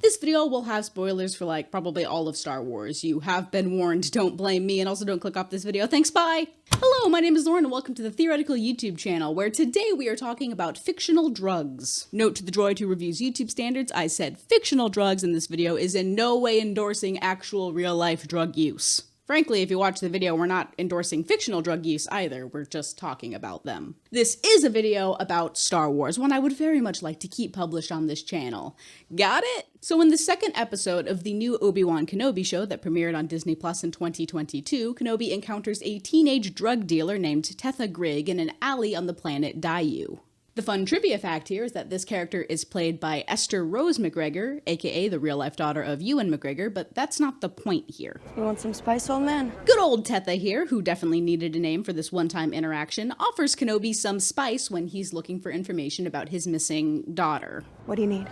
This video will have spoilers for like probably all of Star Wars. You have been warned, don't blame me, and also don't click off this video. Thanks, bye! Hello, my name is Lauren and welcome to the Theoretical YouTube channel, where today we are talking about fictional drugs. Note to the droid who reviews YouTube standards, I said fictional drugs, and this video is in no way endorsing actual real-life drug use. Frankly, if you watch the video, we're not endorsing fictional drug use either, we're just talking about them. This is a video about Star Wars, one I would very much like to keep published on this channel. Got it? So in the second episode of the new Obi-Wan Kenobi show that premiered on Disney Plus in 2022, Kenobi encounters a teenage drug dealer named Tetha Grigg in an alley on the planet Daiyu. The fun trivia fact here is that this character is played by Esther Rose McGregor, aka the real-life daughter of Ewan McGregor, but that's not the point here. You want some spice, old man? Good old Tetha here, who definitely needed a name for this one-time interaction, offers Kenobi some spice when he's looking for information about his missing daughter. What do you need?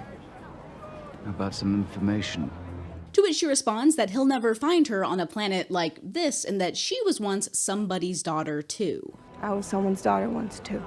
How about some information? To which she responds that he'll never find her on a planet like this, and that she was once somebody's daughter too. I was someone's daughter once, too.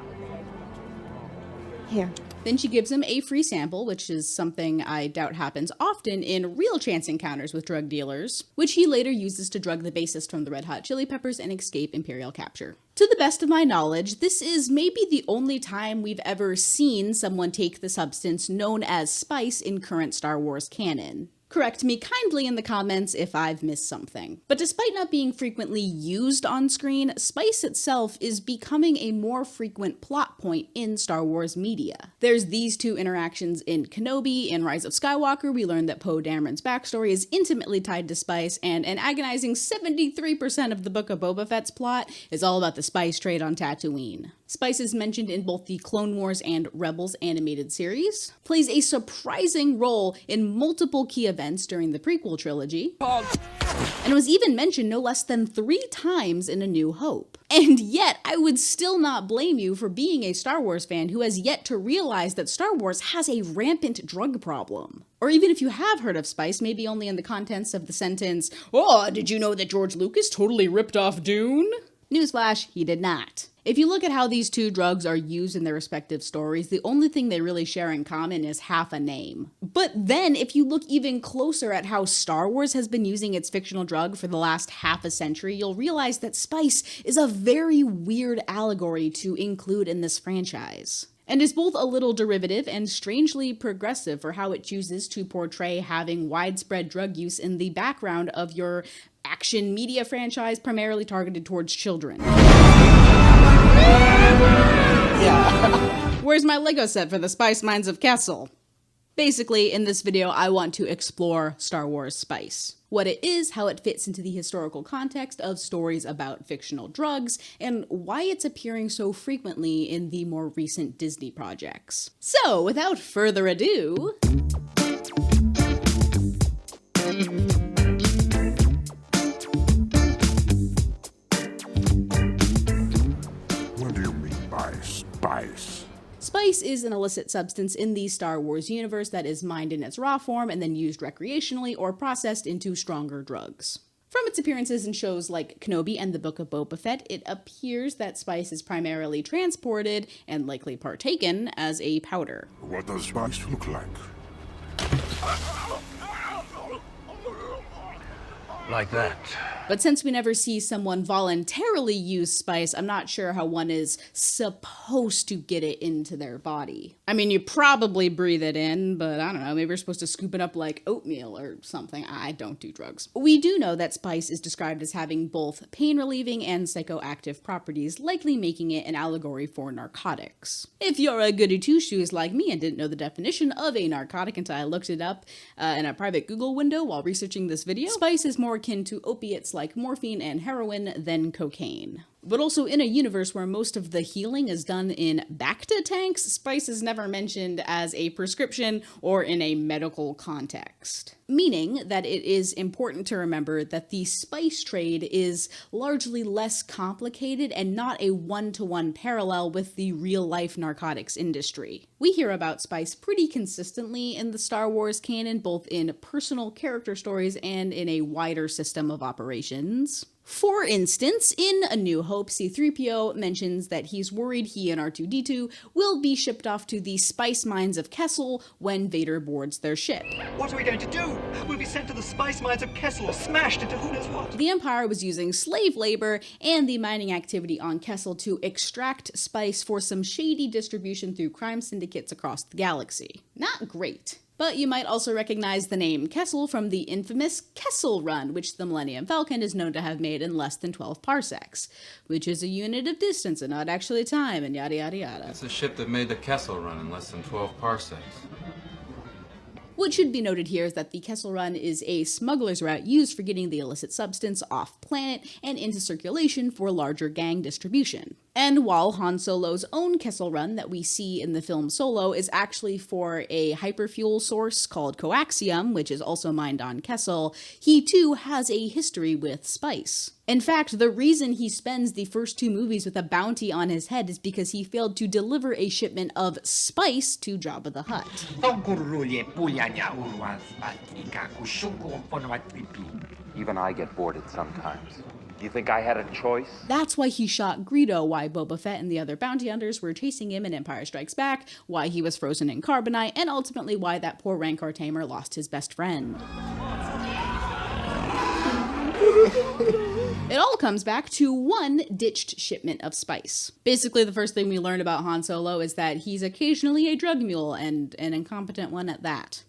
Here. Then she gives him a free sample, which is something I doubt happens often in real chance encounters with drug dealers, which he later uses to drug the bassist from the Red Hot Chili Peppers and escape Imperial capture. To the best of my knowledge, this is maybe the only time we've ever seen someone take the substance known as spice in current Star Wars canon. Correct me kindly in the comments if I've missed something. But despite not being frequently used on screen, spice itself is becoming a more frequent plot point in Star Wars media. There's these two interactions in Kenobi. In Rise of Skywalker, we learn that Poe Dameron's backstory is intimately tied to spice, and an agonizing 73% of the Book of Boba Fett's plot is all about the spice trade on Tatooine. Spice is mentioned in both the Clone Wars and Rebels animated series, plays a surprising role in multiple key events during the prequel trilogy, and was even mentioned no less than 3 times in A New Hope. And yet, I would still not blame you for being a Star Wars fan who has yet to realize that Star Wars has a rampant drug problem. Or even if you have heard of spice, maybe only in the contents of the sentence, "Oh, did you know that George Lucas totally ripped off Dune?" Newsflash, he did not. If you look at how these two drugs are used in their respective stories, the only thing they really share in common is half a name. But then, if you look even closer at how Star Wars has been using its fictional drug for the last half a century, you'll realize that spice is a very weird allegory to include in this franchise, and is both a little derivative and strangely progressive for how it chooses to portray having widespread drug use in the background of your action media franchise primarily targeted towards children. Yeah. Where's my Lego set for the Spice Mines of Kessel? Basically, in this video, I want to explore Star Wars spice. What it is, how it fits into the historical context of stories about fictional drugs, and why it's appearing so frequently in the more recent Disney projects. So, without further ado... What do you mean by spice? Spice is an illicit substance in the Star Wars universe that is mined in its raw form and then used recreationally or processed into stronger drugs. From its appearances in shows like Kenobi and the Book of Boba Fett, it appears that spice is primarily transported, and likely partaken, as a powder. What does spice look like? Like that. But since we never see someone voluntarily use spice, I'm not sure how one is supposed to get it into their body. I mean, you probably breathe it in, but I don't know, maybe you're supposed to scoop it up like oatmeal or something. I don't do drugs. We do know that spice is described as having both pain-relieving and psychoactive properties, likely making it an allegory for narcotics. If you're a goody two-shoes like me and didn't know the definition of a narcotic until I looked it up in a private Google window while researching this video, spice is more akin to opiates like morphine and heroin than cocaine. But also in a universe where most of the healing is done in Bacta tanks, spice is never mentioned as a prescription or in a medical context. Meaning that it is important to remember that the spice trade is largely less complicated and not a one-to-one parallel with the real-life narcotics industry. We hear about spice pretty consistently in the Star Wars canon, both in personal character stories and in a wider system of operations. For instance, in A New Hope, C-3PO mentions that he's worried he and R2-D2 will be shipped off to the spice mines of Kessel when Vader boards their ship. What are we going to do? We'll be sent to the spice mines of Kessel or smashed into who knows what. The Empire was using slave labor and the mining activity on Kessel to extract spice for some shady distribution through crime syndicates across the galaxy. Not great. But you might also recognize the name Kessel from the infamous Kessel Run, which the Millennium Falcon is known to have made in less than 12 parsecs, which is a unit of distance and not actually time, and yada yada yada. It's a ship that made the Kessel Run in less than 12 parsecs. What should be noted here is that the Kessel Run is a smuggler's route used for getting the illicit substance off planet and into circulation for larger gang distribution. And while Han Solo's own Kessel Run that we see in the film Solo is actually for a hyperfuel source called coaxium, which is also mined on Kessel, he too has a history with spice. In fact, the reason he spends the first 2 movies with a bounty on his head is because he failed to deliver a shipment of spice to Jabba the Hutt. Even I get bored sometimes. You think I had a choice? That's why he shot Greedo, why Boba Fett and the other bounty hunters were chasing him in Empire Strikes Back, why he was frozen in carbonite, and ultimately why that poor Rancor tamer lost his best friend. It all comes back to one ditched shipment of spice. Basically, the first thing we learn about Han Solo is that he's occasionally a drug mule, and an incompetent one at that.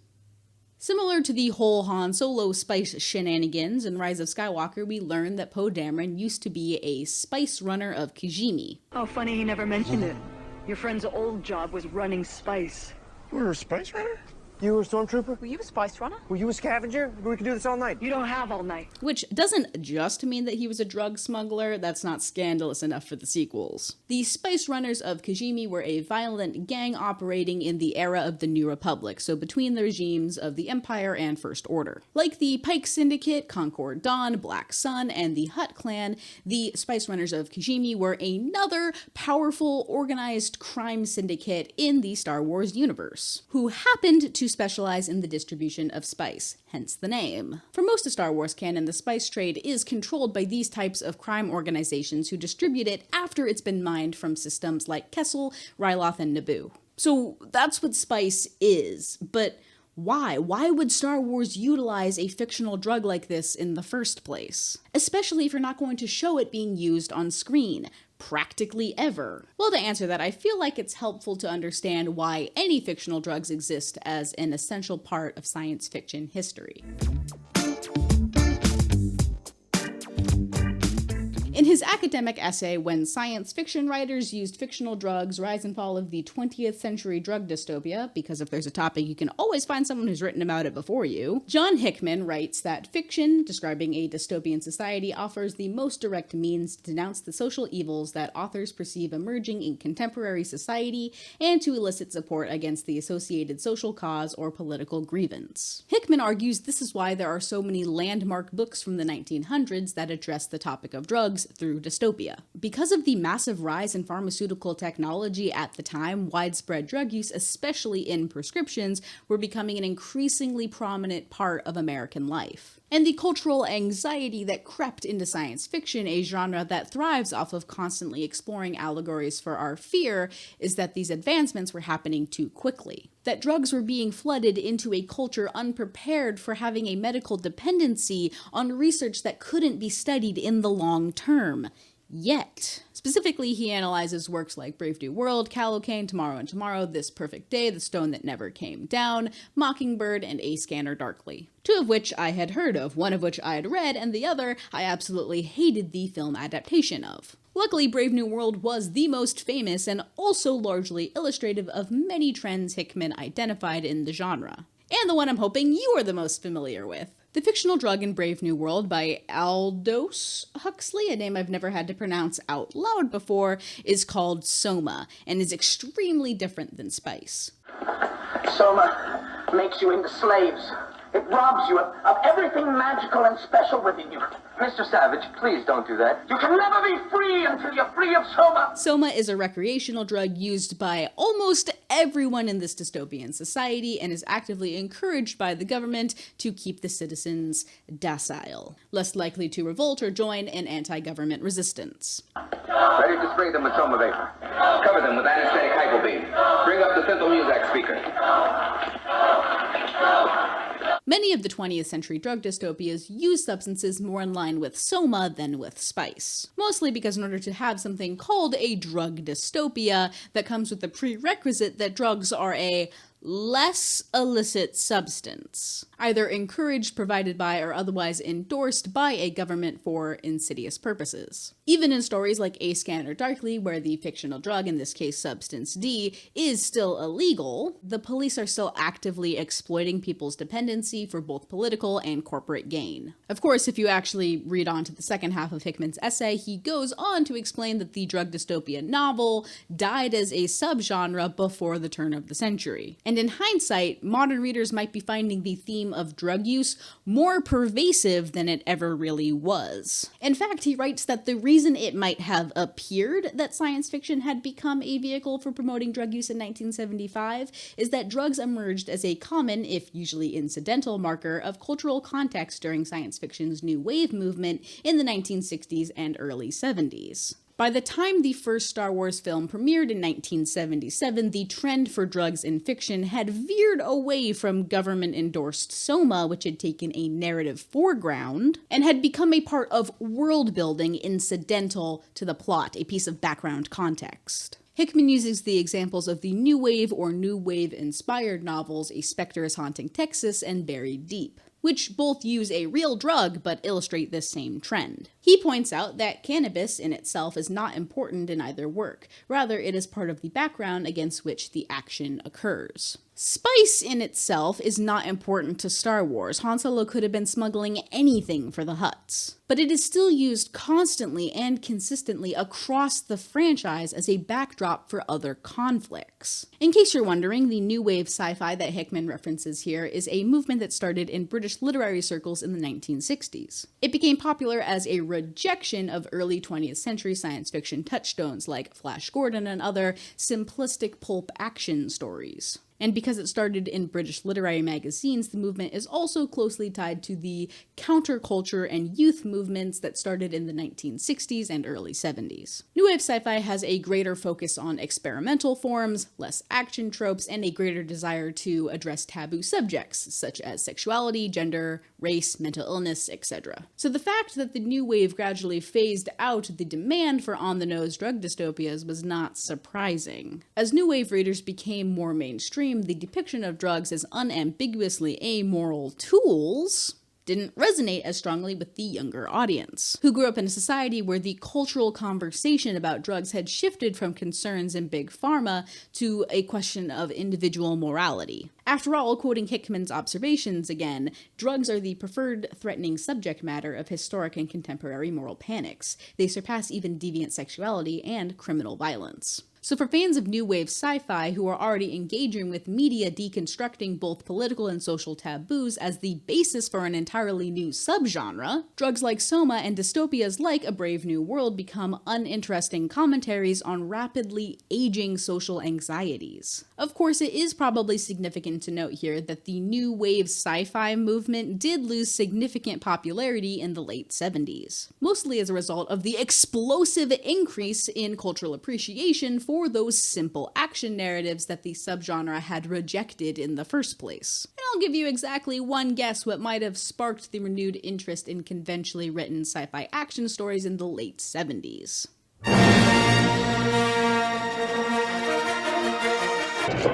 Similar to the whole Han Solo spice shenanigans in Rise of Skywalker, we learn that Poe Dameron used to be a spice runner of Kijimi. Oh, funny he never mentioned it. Your friend's old job was running spice. You were a spice runner? You were a stormtrooper? Were you a spice runner? Were you a scavenger? We could do this all night. You don't have all night. Which doesn't just mean that he was a drug smuggler, that's not scandalous enough for the sequels. The Spice Runners of Kijimi were a violent gang operating in the era of the New Republic, so between the regimes of the Empire and First Order. Like the Pike Syndicate, Concord Dawn, Black Sun, and the Hutt Clan, the Spice Runners of Kijimi were another powerful, organized crime syndicate in the Star Wars universe, who happened to specialize in the distribution of spice, hence the name. For most of Star Wars canon, the spice trade is controlled by these types of crime organizations who distribute it after it's been mined from systems like Kessel, Ryloth, and Naboo. So that's what spice is, but why? Why would Star Wars utilize a fictional drug like this in the first place? Especially if you're not going to show it being used on screen. Practically ever? Well, to answer that, I feel like it's helpful to understand why any fictional drugs exist as an essential part of science fiction history. In his academic essay, When Science Fiction Writers Used Fictional Drugs, Rise and Fall of the 20th Century Drug Dystopia, because if there's a topic, you can always find someone who's written about it before you, John Hickman writes that fiction, describing a dystopian society, offers the most direct means to denounce the social evils that authors perceive emerging in contemporary society and to elicit support against the associated social cause or political grievance. Hickman argues this is why there are so many landmark books from the 1900s that address the topic of drugs through dystopia. Because of the massive rise in pharmaceutical technology at the time, widespread drug use, especially in prescriptions, were becoming an increasingly prominent part of American life. And the cultural anxiety that crept into science fiction, a genre that thrives off of constantly exploring allegories for our fear, is that these advancements were happening too quickly. That drugs were being flooded into a culture unprepared for having a medical dependency on research that couldn't be studied in the long term. Yet. Specifically, he analyzes works like Brave New World, Callocane, Tomorrow and Tomorrow, This Perfect Day, The Stone That Never Came Down, Mockingbird, and A Scanner Darkly. 2 of which I had heard of, 1 of which I had read, and the other I absolutely hated the film adaptation of. Luckily, Brave New World was the most famous and also largely illustrative of many trends Hickman identified in the genre. And the one I'm hoping you are the most familiar with. The fictional drug in Brave New World by Aldous Huxley, a name I've never had to pronounce out loud before, is called Soma, and is extremely different than spice. Soma makes you into slaves. It robs you of everything magical and special within you. Mr. Savage, please don't do that. You can never be free until you're free of Soma. Soma is a recreational drug used by almost everyone in this dystopian society and is actively encouraged by the government to keep the citizens docile, less likely to revolt or join an anti-government resistance. Ready to spray them with Soma vapor. Cover them with anesthetic hypobeam. Bring up the Synthel Muzak speaker. Many of the 20th century drug dystopias use substances more in line with Soma than with spice. Mostly because in order to have something called a drug dystopia, that comes with the prerequisite that drugs are a less illicit substance, either encouraged, provided by, or otherwise endorsed by a government for insidious purposes. Even in stories like A Scanner Darkly, where the fictional drug, in this case Substance D, is still illegal, the police are still actively exploiting people's dependency for both political and corporate gain. Of course, if you actually read on to the second half of Hickman's essay, he goes on to explain that the drug dystopia novel died as a subgenre before the turn of the century. And in hindsight, modern readers might be finding the theme of drug use more pervasive than it ever really was. In fact, he writes that the reason it might have appeared that science fiction had become a vehicle for promoting drug use in 1975 is that drugs emerged as a common, if usually incidental, marker of cultural context during science fiction's new wave movement in the 1960s and early 70s. By the time the first Star Wars film premiered in 1977, the trend for drugs in fiction had veered away from government-endorsed Soma, which had taken a narrative foreground, and had become a part of world-building incidental to the plot, a piece of background context. Hickman uses the examples of the New Wave or New Wave-inspired novels A Spectre is Haunting Texas and Buried Deep, which both use a real drug but illustrate this same trend. He points out that cannabis in itself is not important in either work, rather it is part of the background against which the action occurs. Spice in itself is not important to Star Wars. Han Solo could have been smuggling anything for the Hutts. But it is still used constantly and consistently across the franchise as a backdrop for other conflicts. In case you're wondering, the new wave sci-fi that Hickman references here is a movement that started in British literary circles in the 1960s. It became popular as a rejection of early 20th century science fiction touchstones like Flash Gordon and other simplistic pulp action stories. And because it started in British literary magazines, the movement is also closely tied to the counterculture and youth movements that started in the 1960s and early 70s. New Wave sci-fi has a greater focus on experimental forms, less action tropes, and a greater desire to address taboo subjects, such as sexuality, gender, race, mental illness, etc. So the fact that the New Wave gradually phased out the demand for on-the-nose drug dystopias was not surprising. As New Wave readers became more mainstream, the depiction of drugs as unambiguously amoral tools didn't resonate as strongly with the younger audience, who grew up in a society where the cultural conversation about drugs had shifted from concerns in big pharma to a question of individual morality. After all, quoting Hickman's observations again, drugs are the preferred threatening subject matter of historic and contemporary moral panics. They surpass even deviant sexuality and criminal violence. So for fans of new wave sci-fi who are already engaging with media deconstructing both political and social taboos as the basis for an entirely new subgenre, drugs like Soma and dystopias like A Brave New World become uninteresting commentaries on rapidly aging social anxieties. Of course, it is probably significant to note here that the new wave sci-fi movement did lose significant popularity in the late 70s, mostly as a result of the explosive increase in cultural appreciation for those simple action narratives that the subgenre had rejected in the first place. And I'll give you exactly one guess what might have sparked the renewed interest in conventionally written sci-fi action stories in the late 70s.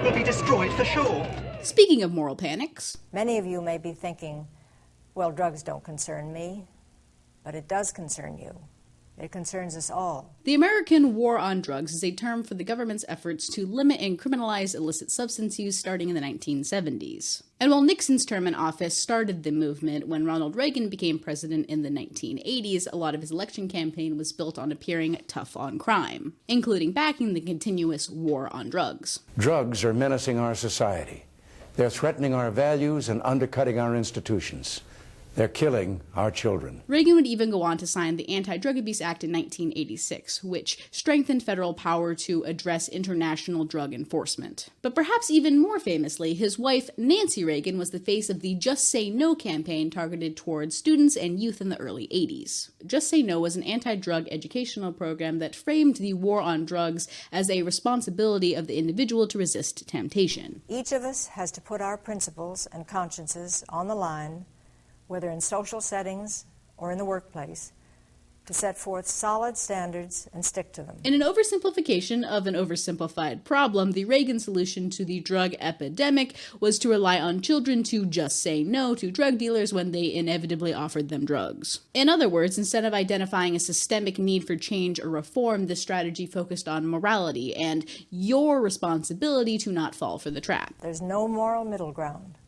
Will be destroyed for sure. Speaking of moral panics, many of you may be thinking, well, drugs don't concern me, but it does concern you. It concerns us all. The American War on Drugs is a term for the government's efforts to limit and criminalize illicit substance use starting in the 1970s. And while Nixon's term in office started the movement, when Ronald Reagan became president in the 1980s, a lot of his election campaign was built on appearing tough on crime, including backing the continuous war on drugs. Drugs are menacing our society. They're threatening our values and undercutting our institutions. They're killing our children. Reagan would even go on to sign the Anti-Drug Abuse Act in 1986, which strengthened federal power to address international drug enforcement. But perhaps even more famously, his wife, Nancy Reagan, was the face of the Just Say No campaign targeted towards students and youth in the early 80s. Just Say No was an anti-drug educational program that framed the war on drugs as a responsibility of the individual to resist temptation. Each of us has to put our principles and consciences on the line, whether in social settings or in the workplace, to set forth solid standards and stick to them. In an oversimplification of an oversimplified problem, the Reagan solution to the drug epidemic was to rely on children to just say no to drug dealers when they inevitably offered them drugs. In other words, instead of identifying a systemic need for change or reform, this strategy focused on morality and your responsibility to not fall for the trap. There's no moral middle ground.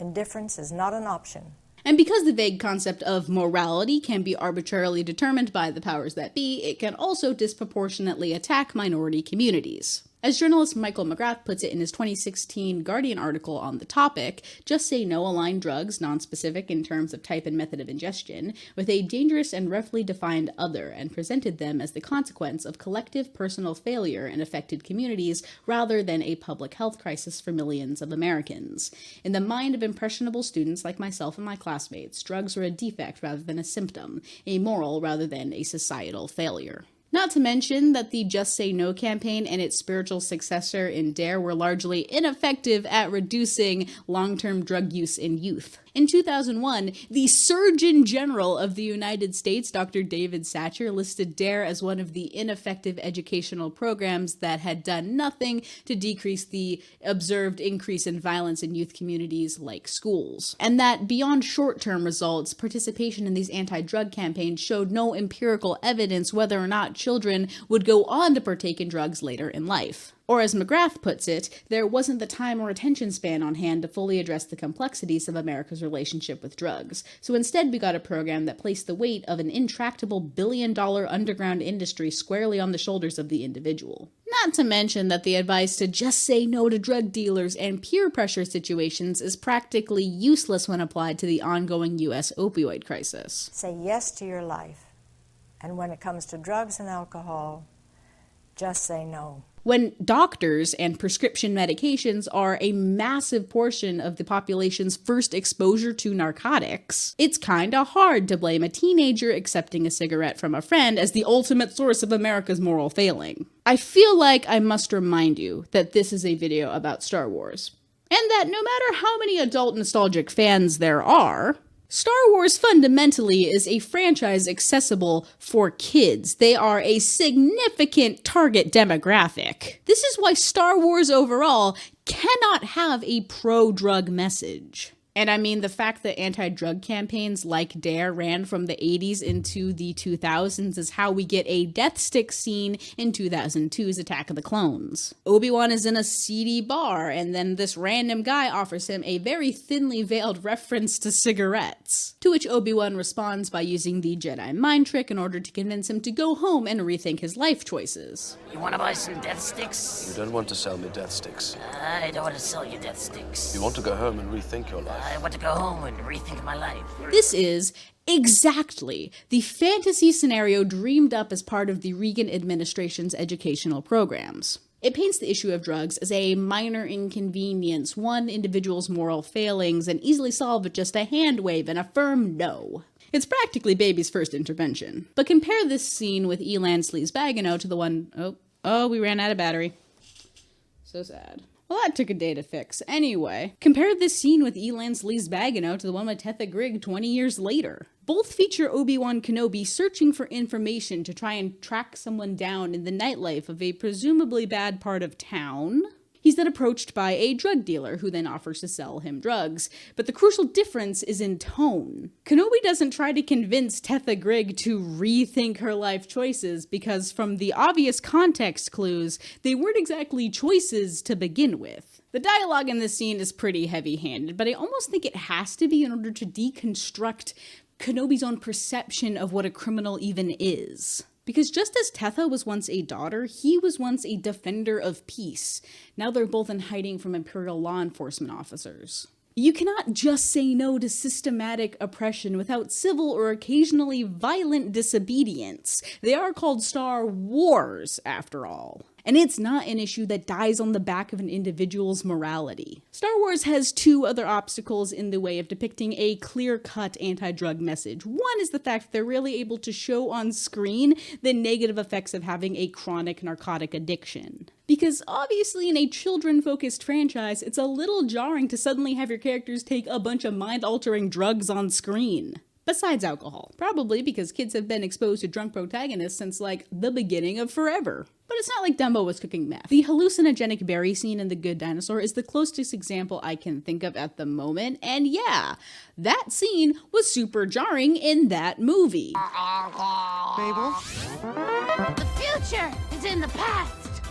Indifference is not an option. And because the vague concept of morality can be arbitrarily determined by the powers that be, it can also disproportionately attack minority communities. As journalist Michael McGrath puts it in his 2016 Guardian article on the topic, Just Say No aligned drugs, nonspecific in terms of type and method of ingestion, with a dangerous and roughly defined other, and presented them as the consequence of collective personal failure in affected communities rather than a public health crisis for millions of Americans. In the mind of impressionable students like myself and my classmates, drugs are a defect rather than a symptom, a moral rather than a societal failure. Not to mention that the Just Say No campaign and its spiritual successor in DARE were largely ineffective at reducing long-term drug use in youth. In 2001, the Surgeon General of the United States, Dr. David Satcher, listed DARE as one of the ineffective educational programs that had done nothing to decrease the observed increase in violence in youth communities like schools. And that beyond short-term results, participation in these anti-drug campaigns showed no empirical evidence whether or not children would go on to partake in drugs later in life. Or as McGrath puts it, there wasn't the time or attention span on hand to fully address the complexities of America's relationship with drugs. So instead we got a program that placed the weight of an intractable billion-dollar underground industry squarely on the shoulders of the individual. Not to mention that the advice to just say no to drug dealers and peer pressure situations is practically useless when applied to the ongoing U.S. opioid crisis. Say yes to your life. And when it comes to drugs and alcohol, just say no. When doctors and prescription medications are a massive portion of the population's first exposure to narcotics, it's kinda hard to blame a teenager accepting a cigarette from a friend as the ultimate source of America's moral failing. I feel like I must remind you that this is a video about Star Wars, and that no matter how many adult nostalgic fans there are, Star Wars fundamentally is a franchise accessible for kids. They are a significant target demographic. This is why Star Wars overall cannot have a pro-drug message. And I mean, the fact that anti-drug campaigns like DARE ran from the 80s into the 2000s is how we get a death stick scene in 2002's Attack of the Clones. Obi-Wan is in a seedy bar, and then this random guy offers him a very thinly veiled reference to cigarettes. To which Obi-Wan responds by using the Jedi mind trick in order to convince him to go home and rethink his life choices. You want to buy some death sticks? You don't want to sell me death sticks. I don't want to sell you death sticks. You want to go home and rethink your life. I want to go home and rethink my life. This is exactly the fantasy scenario dreamed up as part of the Reagan administration's educational programs. It paints the issue of drugs as a minor inconvenience, one individual's moral failings, and easily solved with just a hand wave and a firm no. It's practically baby's first intervention. But compare this scene with Elan Sleaze-Bagano to the one... Oh, we ran out of battery. So sad. Well, that took a day to fix. Anyway, compare this scene with Elan Sleaze-Bagano to the one with Tetha Grigg 20 years later. Both feature Obi-Wan Kenobi searching for information to try and track someone down in the nightlife of a presumably bad part of town. He's then approached by a drug dealer who then offers to sell him drugs, but the crucial difference is in tone. Kenobi doesn't try to convince Tetha Grigg to rethink her life choices because from the obvious context clues, they weren't exactly choices to begin with. The dialogue in this scene is pretty heavy-handed, but I almost think it has to be in order to deconstruct Kenobi's own perception of what a criminal even is. Because just as Tetha was once a daughter, he was once a defender of peace. Now they're both in hiding from Imperial law enforcement officers. You cannot just say no to systematic oppression without civil or occasionally violent disobedience. They are called Star Wars, after all. And it's not an issue that dies on the back of an individual's morality. Star Wars has two other obstacles in the way of depicting a clear-cut anti-drug message. One is the fact that they're really able to show on screen the negative effects of having a chronic narcotic addiction. Because obviously in a children-focused franchise, it's a little jarring to suddenly have your characters take a bunch of mind-altering drugs on screen. Besides alcohol. Probably because kids have been exposed to drunk protagonists since, like, the beginning of forever. But it's not like Dumbo was cooking meth. The hallucinogenic berry scene in The Good Dinosaur is the closest example I can think of at the moment, and yeah, that scene was super jarring in that movie. Mabel? The future is in the past!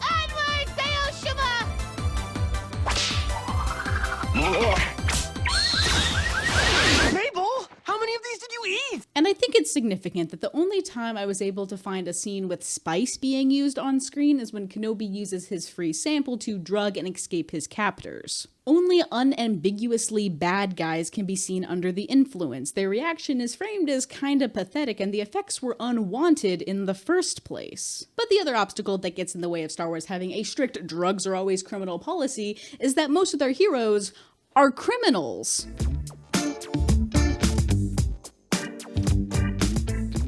Onward, Daoshima! Mabel? How many of these did you eat? And I think it's significant that the only time I was able to find a scene with spice being used on screen is when Kenobi uses his free sample to drug and escape his captors. Only unambiguously bad guys can be seen under the influence. Their reaction is framed as kinda pathetic, and the effects were unwanted in the first place. But the other obstacle that gets in the way of Star Wars having a strict drugs are always criminal policy is that most of their heroes are criminals.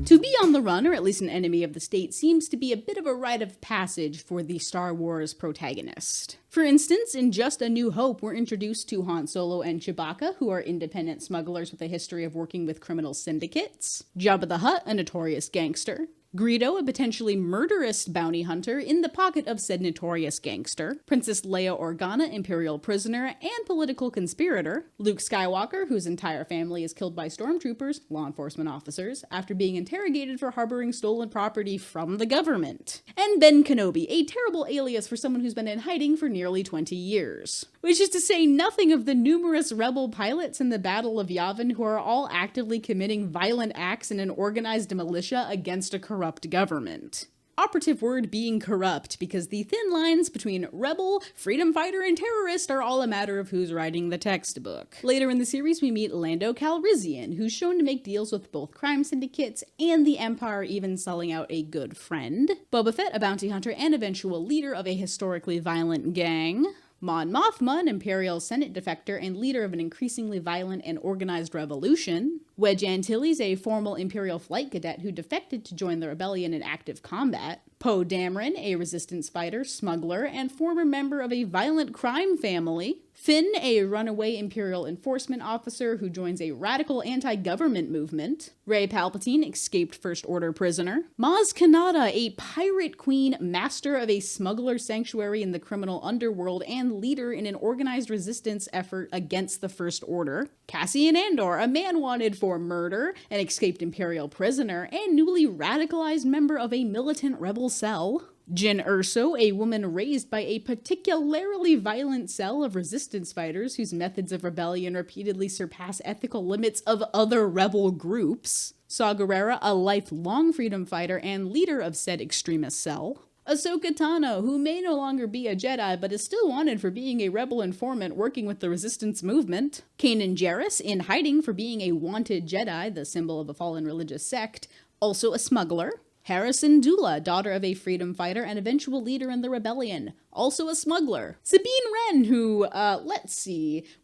To be on the run, or at least an enemy of the state, seems to be a bit of a rite of passage for the Star Wars protagonist. For instance, in Just A New Hope, we're introduced to Han Solo and Chewbacca, who are independent smugglers with a history of working with criminal syndicates. Jabba the Hutt, a notorious gangster. Greedo, a potentially murderous bounty hunter in the pocket of said notorious gangster. Princess Leia Organa, imperial prisoner and political conspirator. Luke Skywalker, whose entire family is killed by stormtroopers, law enforcement officers, after being interrogated for harboring stolen property from the government. And Ben Kenobi, a terrible alias for someone who's been in hiding for nearly 20 years. Which is to say nothing of the numerous rebel pilots in the Battle of Yavin who are all actively committing violent acts in an organized militia against a corrupt government. Operative word being corrupt, because the thin lines between rebel, freedom fighter, and terrorist are all a matter of who's writing the textbook. Later in the series, we meet Lando Calrissian, who's shown to make deals with both crime syndicates and the Empire, even selling out a good friend. Boba Fett, a bounty hunter and eventual leader of a historically violent gang. Mon Mothma, an Imperial Senate defector and leader of an increasingly violent and organized revolution. Wedge Antilles, a formal Imperial flight cadet who defected to join the rebellion in active combat. Poe Dameron, a resistance fighter, smuggler, and former member of a violent crime family. Finn, a runaway Imperial enforcement officer who joins a radical anti-government movement. Rey Palpatine, escaped First Order prisoner. Maz Kanata, a pirate queen, master of a smuggler sanctuary in the criminal underworld and leader in an organized resistance effort against the First Order. Cassian Andor, a man wanted for murder, an escaped Imperial prisoner, and newly radicalized member of a militant rebel cell. Jyn Erso, a woman raised by a particularly violent cell of resistance fighters whose methods of rebellion repeatedly surpass ethical limits of other rebel groups. Saw Gerrera, a lifelong freedom fighter and leader of said extremist cell. Ahsoka Tano, who may no longer be a Jedi but is still wanted for being a rebel informant working with the resistance movement. Kanan Jarrus, in hiding for being a wanted Jedi, the symbol of a fallen religious sect, also a smuggler. Harrison Dula, daughter of a freedom fighter and eventual leader in the rebellion, also a smuggler. Sabine Wren, who,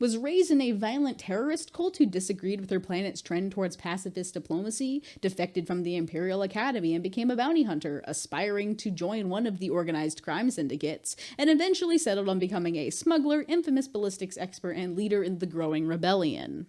was raised in a violent terrorist cult who disagreed with her planet's trend towards pacifist diplomacy, defected from the Imperial Academy and became a bounty hunter, aspiring to join one of the organized crime syndicates, and eventually settled on becoming a smuggler, infamous ballistics expert, and leader in the growing rebellion.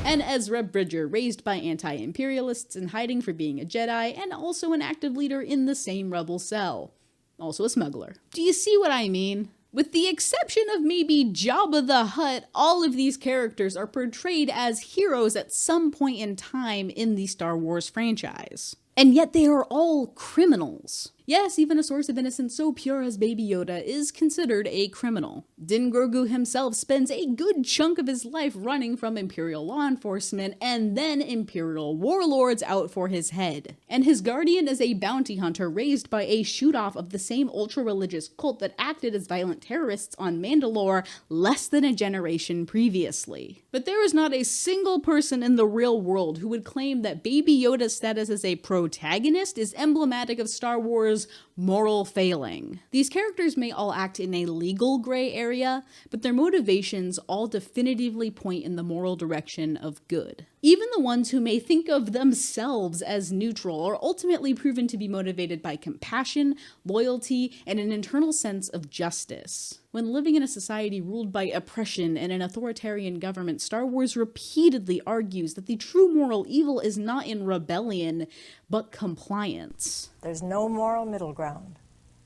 And Ezra Bridger, raised by anti-imperialists and hiding for being a Jedi, and also an active leader in the same rebel cell. Also a smuggler. Do you see what I mean? With the exception of maybe Jabba the Hutt, all of these characters are portrayed as heroes at some point in time in the Star Wars franchise. And yet they are all criminals. Yes, even a source of innocence so pure as Baby Yoda is considered a criminal. Din Grogu himself spends a good chunk of his life running from Imperial law enforcement and then Imperial warlords out for his head. And his guardian is a bounty hunter raised by a shoot-off of the same ultra-religious cult that acted as violent terrorists on Mandalore less than a generation previously. But there is not a single person in the real world who would claim that Baby Yoda's status as a protagonist is emblematic of Star Wars' moral failing. These characters may all act in a legal gray area, but their motivations all definitively point in the moral direction of good. Even the ones who may think of themselves as neutral are ultimately proven to be motivated by compassion, loyalty, and an internal sense of justice. When living in a society ruled by oppression and an authoritarian government, Star Wars repeatedly argues that the true moral evil is not in rebellion, but compliance. There's no moral middle ground.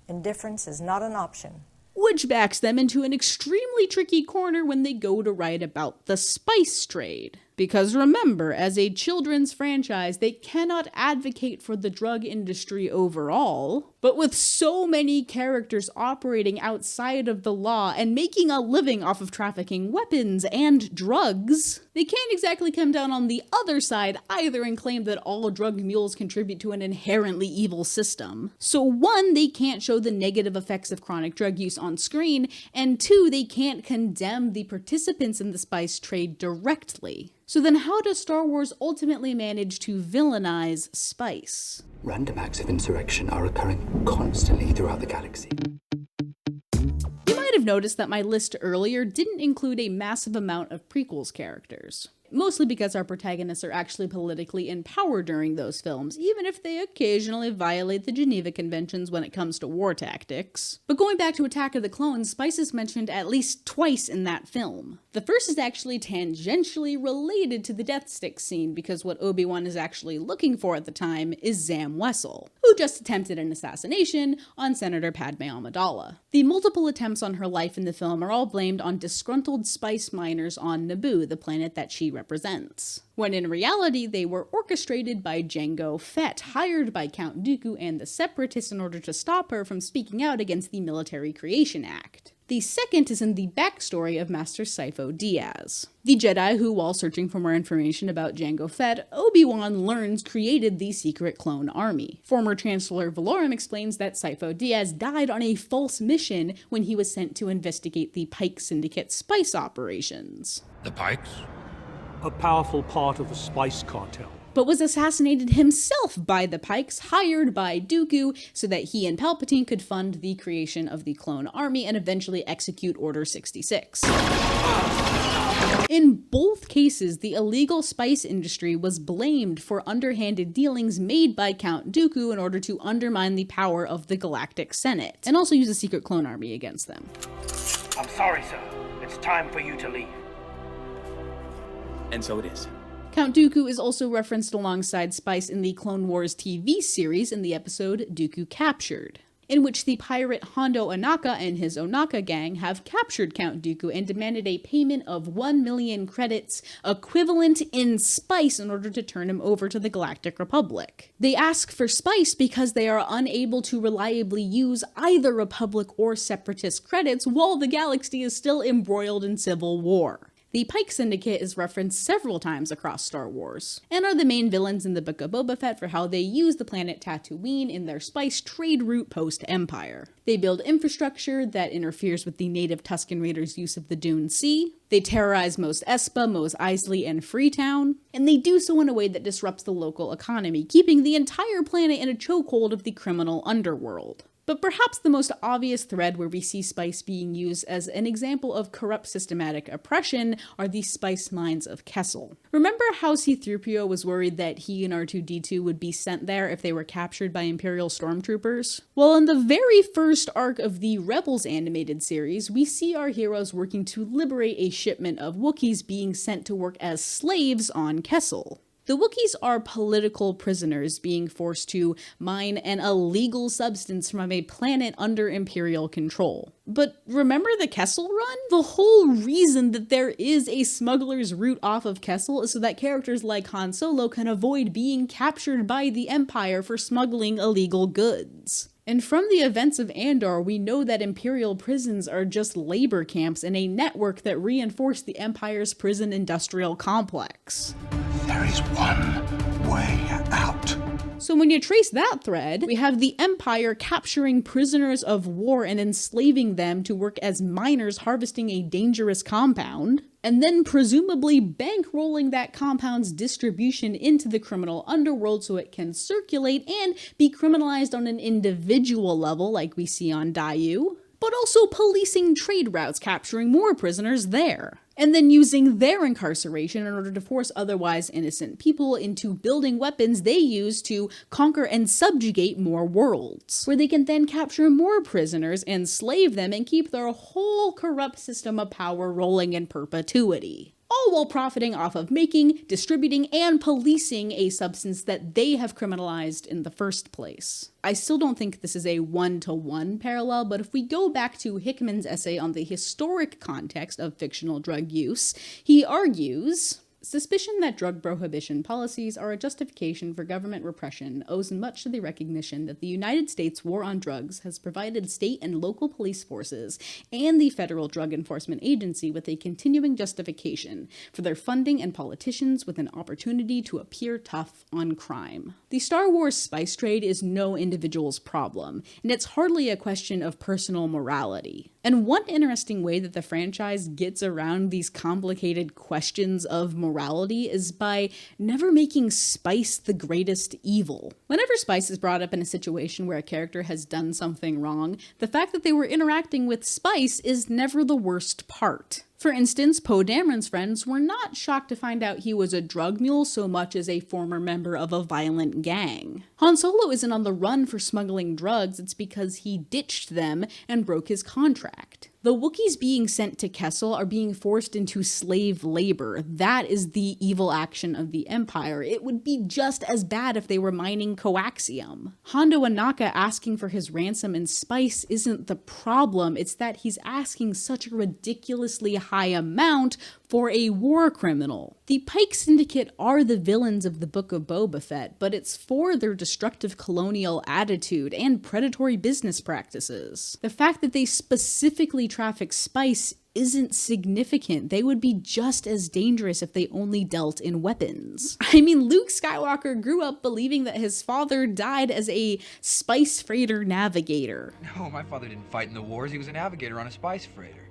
Indifference is not an option. Which backs them into an extremely tricky corner when they go to write about the spice trade. Because remember, as a children's franchise, they cannot advocate for the drug industry overall. But with so many characters operating outside of the law and making a living off of trafficking weapons and drugs, they can't exactly come down on the other side either and claim that all drug mules contribute to an inherently evil system. So one, they can't show the negative effects of chronic drug use on screen, and two, they can't condemn the participants in the spice trade directly. So then how does Star Wars ultimately manage to villainize spice? Random acts of insurrection are occurring constantly throughout the galaxy. You might have noticed that my list earlier didn't include a massive amount of prequels characters. Mostly because our protagonists are actually politically in power during those films, even if they occasionally violate the Geneva Conventions when it comes to war tactics. But going back to Attack of the Clones, spice is mentioned at least twice in that film. The first is actually tangentially related to the Death Stick scene, because what Obi-Wan is actually looking for at the time is Zam Wesell, who just attempted an assassination on Senator Padme Amidala. The multiple attempts on her life in the film are all blamed on disgruntled spice miners on Naboo, the planet that she represents, when in reality they were orchestrated by Jango Fett, hired by Count Dooku and the Separatists in order to stop her from speaking out against the Military Creation Act. The second is in the backstory of Master Sifo Dyas, the Jedi who, while searching for more information about Jango Fett, Obi-Wan learns created the secret clone army. Former Chancellor Valorum explains that Sifo Dyas died on a false mission when he was sent to investigate the Pike Syndicate spice operations. The Pikes? A powerful part of the spice cartel. But was assassinated himself by the Pikes, hired by Dooku, so that he and Palpatine could fund the creation of the clone army and eventually execute Order 66. In both cases, the illegal spice industry was blamed for underhanded dealings made by Count Dooku in order to undermine the power of the Galactic Senate, and also use a secret clone army against them. I'm sorry, sir. It's time for you to leave. And so it is. Count Dooku is also referenced alongside Spice in the Clone Wars TV series in the episode Dooku Captured, in which the pirate Hondo Ohnaka and his Ohnaka gang have captured Count Dooku and demanded a payment of 1 million credits equivalent in spice in order to turn him over to the Galactic Republic. They ask for spice because they are unable to reliably use either Republic or Separatist credits while the galaxy is still embroiled in civil war. The Pike Syndicate is referenced several times across Star Wars, and are the main villains in the Book of Boba Fett for how they use the planet Tatooine in their spice trade route post-Empire. They build infrastructure that interferes with the native Tusken Raiders' use of the Dune Sea, they terrorize Mos Espa, Mos Eisley, and Freetown, and they do so in a way that disrupts the local economy, keeping the entire planet in a chokehold of the criminal underworld. But perhaps the most obvious thread where we see spice being used as an example of corrupt systematic oppression are the spice mines of Kessel. Remember how C-3PO was worried that he and R2-D2 would be sent there if they were captured by Imperial stormtroopers? Well, in the very first arc of the Rebels animated series, we see our heroes working to liberate a shipment of Wookiees being sent to work as slaves on Kessel. The Wookiees are political prisoners being forced to mine an illegal substance from a planet under Imperial control. But remember the Kessel Run? The whole reason that there is a smuggler's route off of Kessel is so that characters like Han Solo can avoid being captured by the Empire for smuggling illegal goods. And from the events of Andor, we know that Imperial prisons are just labor camps in a network that reinforce the Empire's prison industrial complex. There is one way out. So when you trace that thread, we have the Empire capturing prisoners of war and enslaving them to work as miners harvesting a dangerous compound, and then presumably bankrolling that compound's distribution into the criminal underworld so it can circulate and be criminalized on an individual level like we see on Dayu, but also policing trade routes, capturing more prisoners there, and then using their incarceration in order to force otherwise innocent people into building weapons they use to conquer and subjugate more worlds, where they can then capture more prisoners, enslave them, and keep their whole corrupt system of power rolling in perpetuity. All while profiting off of making, distributing, and policing a substance that they have criminalized in the first place. I still don't think this is a one-to-one parallel, but if we go back to Hickman's essay on the historic context of fictional drug use, he argues, suspicion that drug prohibition policies are a justification for government repression owes much to the recognition that the United States war on drugs has provided state and local police forces and the Federal Drug Enforcement Agency with a continuing justification for their funding and politicians with an opportunity to appear tough on crime. The Star Wars spice trade is no individual's problem, and it's hardly a question of personal morality. And one interesting way that the franchise gets around these complicated questions of morality is by never making spice the greatest evil. Whenever spice is brought up in a situation where a character has done something wrong, the fact that they were interacting with spice is never the worst part. For instance, Poe Dameron's friends were not shocked to find out he was a drug mule so much as a former member of a violent gang. Han Solo isn't on the run for smuggling drugs, it's because he ditched them and broke his contract. The Wookiees being sent to Kessel are being forced into slave labor. That is the evil action of the Empire. It would be just as bad if they were mining coaxium. Hondo Ohnaka asking for his ransom and spice isn't the problem, it's that he's asking such a ridiculously high amount for a war criminal. The Pike Syndicate are the villains of the Book of Boba Fett, but it's for their destructive colonial attitude and predatory business practices. The fact that they specifically traffic spice isn't significant. They would be just as dangerous if they only dealt in weapons. I mean, Luke Skywalker grew up believing that his father died as a spice freighter navigator. No, my father didn't fight in the wars. He was a navigator on a spice freighter.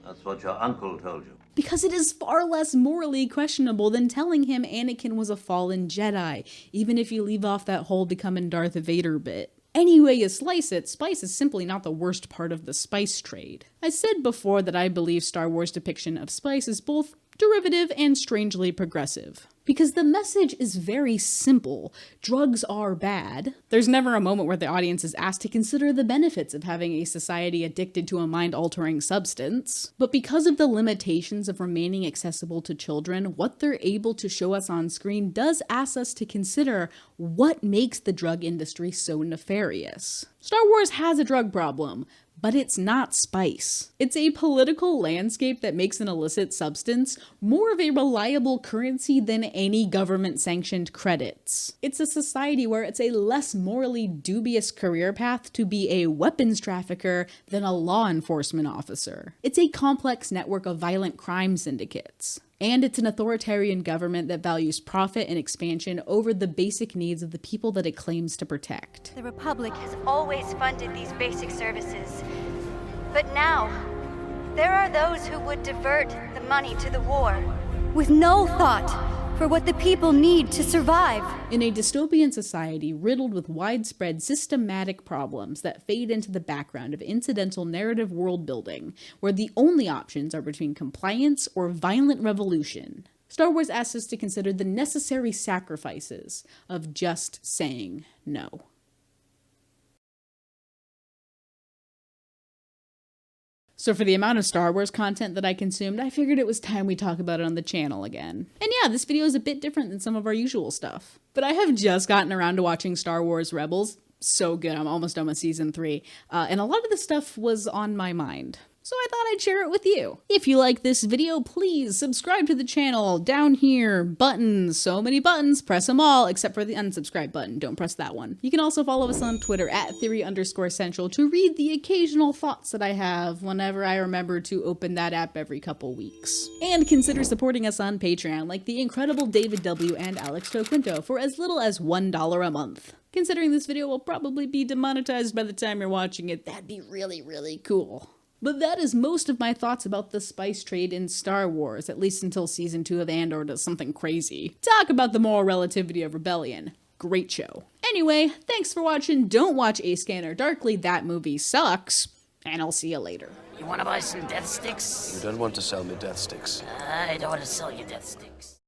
That's what your uncle told you. Because it is far less morally questionable than telling him Anakin was a fallen Jedi, even if you leave off that whole becoming Darth Vader bit. Any way you slice it, spice is simply not the worst part of the spice trade. I said before that I believe Star Wars' depiction of spice is both derivative and strangely progressive. Because the message is very simple. Drugs are bad. There's never a moment where the audience is asked to consider the benefits of having a society addicted to a mind-altering substance. But because of the limitations of remaining accessible to children, what they're able to show us on screen does ask us to consider what makes the drug industry so nefarious. Star Wars has a drug problem, but it's not spice. It's a political landscape that makes an illicit substance more of a reliable currency than any government-sanctioned credits. It's a society where it's a less morally dubious career path to be a weapons trafficker than a law enforcement officer. It's a complex network of violent crime syndicates. And it's an authoritarian government that values profit and expansion over the basic needs of the people that it claims to protect. The Republic has always funded these basic services. But now, there are those who would divert the money to the war, with no thought for what the people need to survive. In a dystopian society riddled with widespread systematic problems that fade into the background of incidental narrative world building, where the only options are between compliance or violent revolution, Star Wars asks us to consider the necessary sacrifices of just saying no. So for the amount of Star Wars content that I consumed, I figured it was time we talk about it on the channel again. And yeah, this video is a bit different than some of our usual stuff. But I have just gotten around to watching Star Wars Rebels. So good, I'm almost done with season 3. And a lot of the stuff was on my mind. so I thought I'd share it with you. If you like this video, please subscribe to the channel. Down here, buttons, so many buttons, press them all except for the unsubscribe button. Don't press that one. You can also follow us on Twitter at @theory_central to read the occasional thoughts that I have whenever I remember to open that app every couple weeks. And consider supporting us on Patreon, like the incredible David W. and Alex Toquinto, for as little as $1 a month. Considering this video will probably be demonetized by the time you're watching it, that'd be really, really cool. But that is most of my thoughts about the spice trade in Star Wars, at least until Season 2 of Andor does something crazy. Talk about the moral relativity of rebellion. Great show. Anyway, thanks for watching. Don't watch A Scanner Darkly, that movie sucks. And I'll see you later. You wanna buy some death sticks? You don't want to sell me death sticks. I don't want to sell you death sticks.